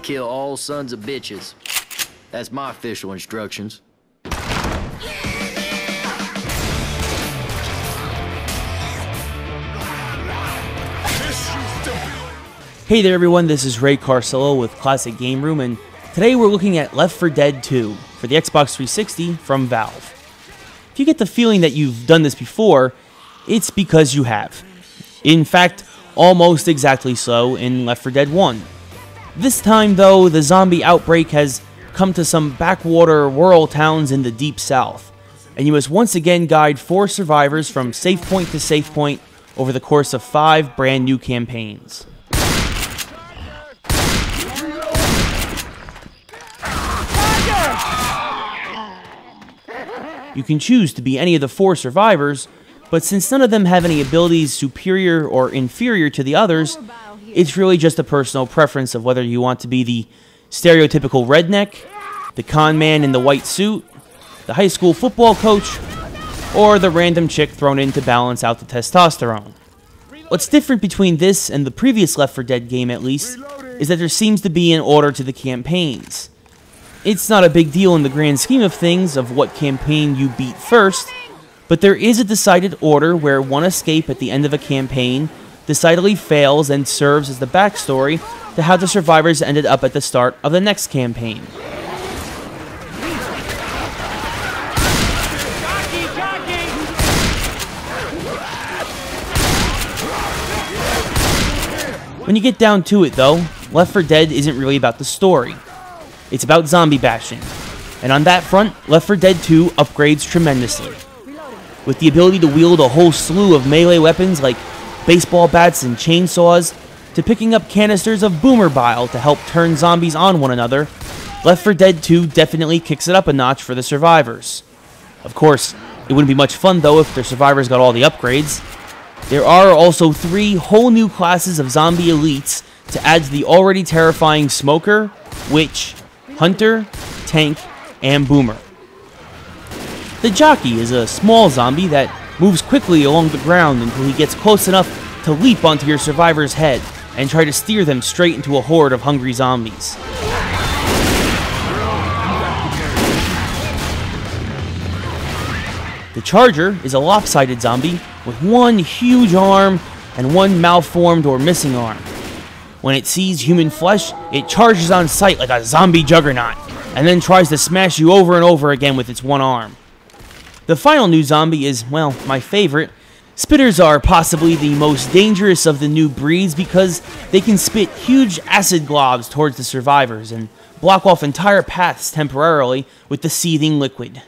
kill all sons of bitches. That's my official instructions. Hey there everyone, this is Ray Carcillo with Classic Game Room, and today we're looking at Left 4 Dead 2 for the Xbox 360 from Valve. If you get the feeling that you've done this before, it's because you have. In fact, almost exactly so in Left 4 Dead 1. This time though, the zombie outbreak has come to some backwater rural towns in the deep south, and you must once again guide 4 survivors from safe point to safe point over the course of 5 brand new campaigns. You can choose to be any of the 4 survivors, but since none of them have any abilities superior or inferior to the others, it's really just a personal preference of whether you want to be the stereotypical redneck, the con man in the white suit, the high school football coach, or the random chick thrown in to balance out the testosterone. What's different between this and the previous Left 4 Dead game at least, is that there seems to be an order to the campaigns. It's not a big deal in the grand scheme of things of what campaign you beat first, but there is a decided order where one escape at the end of a campaign decidedly fails and serves as the backstory to how the survivors ended up at the start of the next campaign. When you get down to it though, Left 4 Dead isn't really about the story. It's about zombie bashing, and on that front, Left 4 Dead 2 upgrades tremendously. With the ability to wield a whole slew of melee weapons like baseball bats and chainsaws, to picking up canisters of boomer bile to help turn zombies on one another, Left 4 Dead 2 definitely kicks it up a notch for the survivors. Of course, it wouldn't be much fun though if their survivors got all the upgrades. There are also 3 whole new classes of zombie elites to add to the already terrifying Smoker, Witch, Hunter, Tank, and Boomer. The Jockey is a small zombie that moves quickly along the ground until he gets close enough to leap onto your survivor's head and try to steer them straight into a horde of hungry zombies. The Charger is a lopsided zombie with 1 huge arm and 1 malformed or missing arm. When it sees human flesh, it charges on sight like a zombie juggernaut, and then tries to smash you over and over again with its 1 arm. The final new zombie is, well, my favorite. Spitters are possibly the most dangerous of the new breeds because they can spit huge acid globs towards the survivors and block off entire paths temporarily with the seething liquid.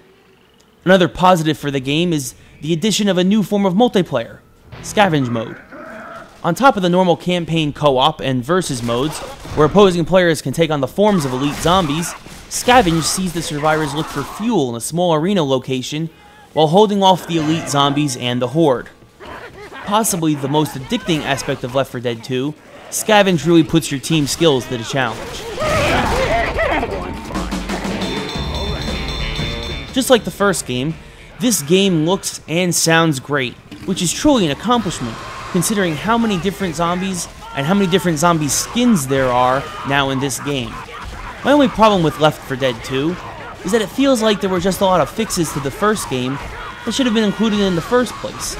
Another positive for the game is the addition of a new form of multiplayer, Scavenge mode. On top of the normal campaign co-op and versus modes, where opposing players can take on the forms of elite zombies, Scavenge sees the survivors look for fuel in a small arena location while holding off the elite zombies and the horde. Possibly the most addicting aspect of Left 4 Dead 2, Scavenge really puts your team skills to the challenge. Just like the first game, this game looks and sounds great, which is truly an accomplishment, considering how many different zombies and how many different zombie skins there are now in this game. My only problem with Left 4 Dead 2 is that it feels like there were just a lot of fixes to the first game that should have been included in the first place.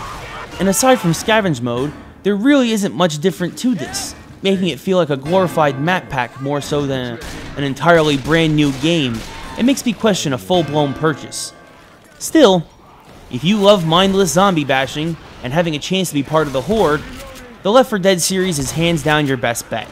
And aside from Scavenge mode, there really isn't much different to this, making it feel like a glorified map pack more so than an entirely brand new game. It makes me question a full-blown purchase. Still, if you love mindless zombie bashing and having a chance to be part of the horde, the Left 4 Dead series is hands down your best bet.